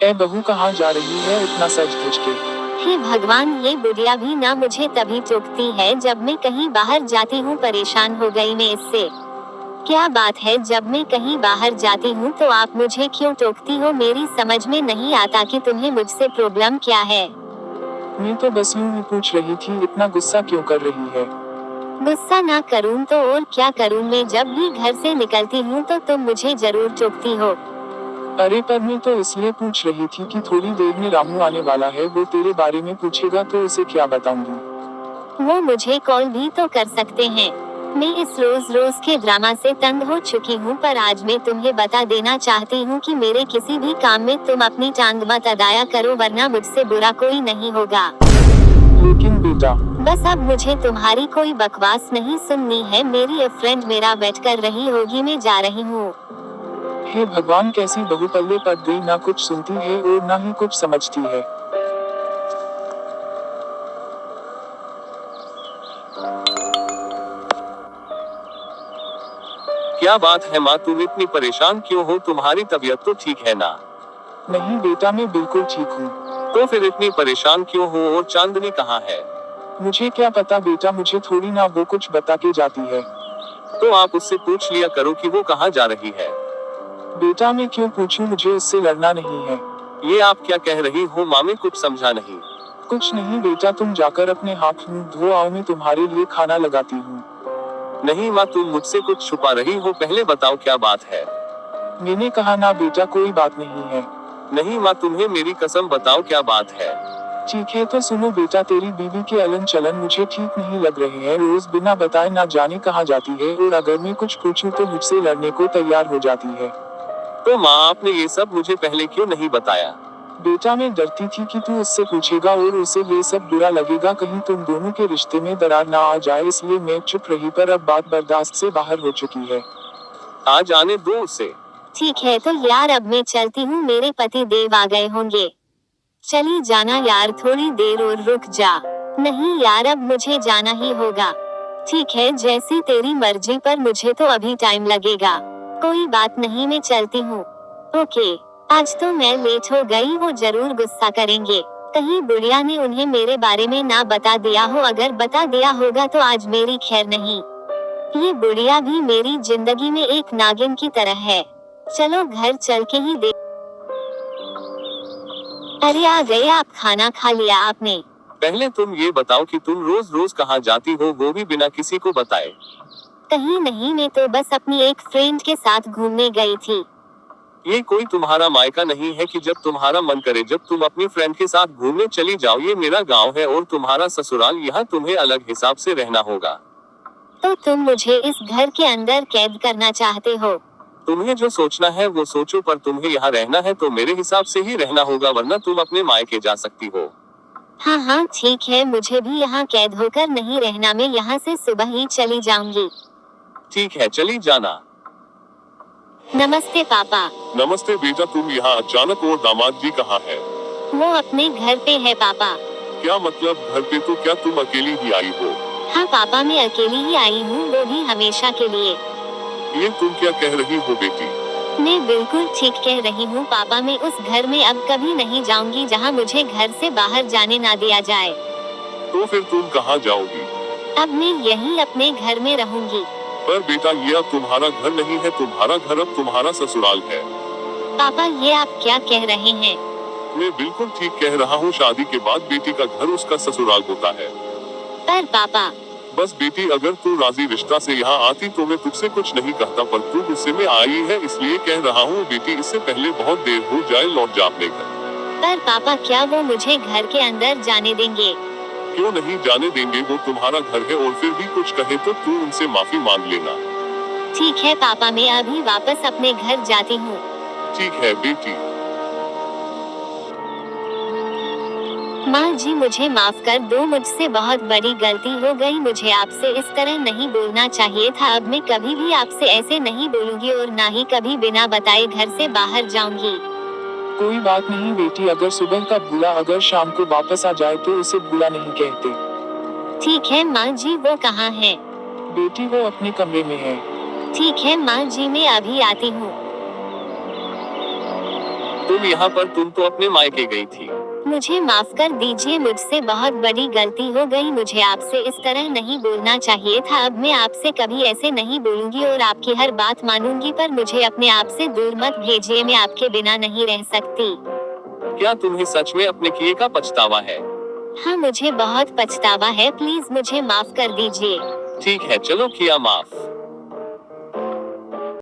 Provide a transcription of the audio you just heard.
ए बहू कहाँ जा रही है इतना सज धज के? हे भगवान, ये बुढ़िया भी ना मुझे तभी टोकती है जब मैं कहीं बाहर जाती हूँ। परेशान हो गई मैं इससे। क्या बात है, जब मैं कहीं बाहर जाती हूँ तो आप मुझे क्यों टोकती हो? मेरी समझ में नहीं आता कि तुम्हें मुझसे प्रॉब्लम क्या है। मैं तो बस यूं ही पूछ रही थी, इतना गुस्सा क्यों कर रही है? गुस्सा ना करूँ तो और क्या करूँ, मैं जब भी घर से निकलती हूँ तो तुम मुझे जरूर टोकती हो। अरे पर मैं तो इसलिए पूछ रही थी कि थोड़ी देर में रामू आने वाला है, वो तेरे बारे में पूछेगा तो उसे क्या बताऊंगी? वो मुझे कॉल भी तो कर सकते हैं। मैं इस रोज रोज के ड्रामा से तंग हो चुकी हूँ, पर आज मैं तुम्हें बता देना चाहती हूँ कि मेरे किसी भी काम में तुम अपनी टांग मत अदाया करो, वरना मुझसे बुरा कोई नहीं होगा। लेकिन बेटा, बस अब मुझे तुम्हारी कोई बकवास नहीं सुननी है। मेरी फ्रेंड मेरा वेट कर रही होगी, मैं जा रही हूँ। हे भगवान, कैसी बहू पल्ले पड़ गई, ना कुछ सुनती है और ना ही कुछ समझती है। क्या बात है माँ, तुम इतनी परेशान क्यों हो? तुम्हारी तबीयत तो ठीक है ना? नहीं बेटा, मैं बिल्कुल ठीक हूँ। तो फिर इतनी परेशान क्यों हो? और चांदनी कहाँ है? मुझे क्या पता बेटा, मुझे थोड़ी ना वो कुछ बता के जाती है। तो आप उससे पूछ लिया करो कि वो कहाँ जा रही है। बेटा मैं क्यों पूछूं, मुझे उससे लड़ना नहीं है। ये आप क्या कह रही हो माँ? मैं कुछ समझा नहीं। कुछ नहीं बेटा, तुम जाकर अपने हाथ मुंह धो आओ, मैं तुम्हारे लिए खाना लगाती हूँ। नहीं माँ, तुम मुझसे कुछ छुपा रही हो, पहले बताओ क्या बात है। मैंने कहा ना बेटा, कोई बात नहीं है। नहीं माँ, तुम्हें मेरी कसम बताओ क्या बात है। ठीक है तो सुनो बेटा, तेरी बीवी के अलन चलन मुझे ठीक नहीं लग रहे हैं। रोज बिना बताए ना जाने कहाँ जाती है, और अगर मैं कुछ पूछूं तो मुझसे लड़ने को तैयार हो जाती है। तो माँ, आपने ये सब मुझे पहले क्यों नहीं बताया? बेटा मैं डरती थी कि तू उससे पूछेगा और उसे ये सब बुरा लगेगा, कहीं तुम दोनों के रिश्ते में दरार ना आ जाए, इसलिए मैं चुप रही, पर अब बात बर्दाश्त से बाहर हो चुकी है। आज आने दो उसे। ठीक है तो यार, अब मैं चलती हूँ, मेरे पति देव आ गए होंगे। चली जाना यार, थोड़ी देर और रुक जा। नहीं यार, अब मुझे जाना ही होगा। ठीक है, जैसी तेरी मर्जी, पर मुझे तो अभी टाइम लगेगा। कोई बात नहीं, मैं चलती हूँ। ओके, आज तो मैं लेट हो गई, वो जरूर गुस्सा करेंगे। कहीं बुढ़िया ने उन्हें मेरे बारे में ना बता दिया हो, अगर बता दिया होगा तो आज मेरी खैर नहीं। ये बुढ़िया भी मेरी जिंदगी में एक नागिन की तरह है। चलो घर चल के ही देख। अरे आ गए आप, खाना खा लिया आपने? पहले तुम ये बताओ कि तुम रोज रोज कहाँ जाती हो, वो भी बिना किसी को बताए? कहीं नहीं, मैं तो बस अपनी एक फ्रेंड के साथ घूमने गई थी। ये कोई तुम्हारा मायका नहीं है कि जब तुम्हारा मन करे जब तुम अपनी फ्रेंड के साथ घूमने चली जाओ। ये मेरा गांव है और तुम्हारा ससुराल, यहाँ तुम्हें अलग हिसाब से रहना होगा। तो तुम मुझे इस घर के अंदर कैद करना चाहते हो? तुम्हें जो सोचना है वो सोचो, पर तुम्हें यहाँ रहना है तो मेरे हिसाब से ही रहना होगा, वरना तुम अपने मायके जा सकती हो। हाँ हाँ ठीक है, मुझे भी यहाँ कैद होकर नहीं रहना, मैं यहाँ से सुबह ही चली जाऊंगी। ठीक है, चली जाना। नमस्ते पापा। नमस्ते बेटा, तुम यहाँ अचानक, और दामाद जी कहाँ है? वो अपने घर पे है पापा। क्या मतलब घर पे? तो क्या तुम अकेली ही आई हो? हाँ पापा, मैं अकेली ही आई हूँ, वो भी हमेशा के लिए। ये तुम क्या कह रही हो बेटी? मैं बिल्कुल ठीक कह रही हूँ पापा, मैं उस घर में अब कभी नहीं जाऊंगी जहाँ मुझे घर से बाहर जाने ना दिया जाए। तो फिर तुम कहाँ जाओगी? अब मैं यहीं अपने घर में रहूंगी। पर बेटा, ये अब तुम्हारा घर नहीं है, तुम्हारा घर अब तुम्हारा ससुराल है। पापा ये आप क्या कह रहे हैं? मैं बिल्कुल ठीक कह रहा हूँ, शादी के बाद बेटी का घर उसका ससुराल होता है। पर पापा। बस बेटी, अगर तू राजी रिश्ता से यहाँ आती तो मैं तुझसे कुछ नहीं कहता, पर तू गुस्से में आई है इसलिए कह रहा हूँ बेटी, इससे पहले बहुत देर हो जाए, लौट जा अपने घर। पर पापा, क्या वो मुझे घर के अंदर जाने देंगे? क्यों नहीं जाने देंगे, वो तुम्हारा घर है, और फिर भी कुछ कहे तो तू उनसे माफी मांग लेना। ठीक है पापा, मैं अभी वापस अपने घर जाती हूँ। ठीक है बेटी। माँ जी मुझे माफ कर दो, मुझसे बहुत बड़ी गलती हो गई, मुझे आपसे इस तरह नहीं बोलना चाहिए था। अब मैं कभी भी आपसे ऐसे नहीं बोलूंगी और ना ही कभी बिना बताए घर से बाहर जाऊंगी। कोई बात नहीं बेटी, अगर सुबह का भूला अगर शाम को वापस आ जाए तो उसे भूला नहीं कहते। ठीक है माँ जी, वो कहाँ है? बेटी वो अपने कमरे में है। ठीक है माँ जी, मैं अभी आती हूँ। तुम यहाँ पर, तुम तो अपने मायके गई थी। मुझे माफ कर दीजिए, मुझसे बहुत बड़ी गलती हो गई। मुझे आपसे इस तरह नहीं बोलना चाहिए था। अब मैं आपसे कभी ऐसे नहीं बोलूंगी और आपकी हर बात मानूंगी, पर मुझे अपने आप से दूर मत भेजिए। मैं आपके बिना नहीं रह सकती। क्या तुम्हें सच में अपने किए का पछतावा है? हाँ, मुझे बहुत पछतावा है। प्लीज मुझे माफ कर दीजिए। ठीक है, चलो किया माफ।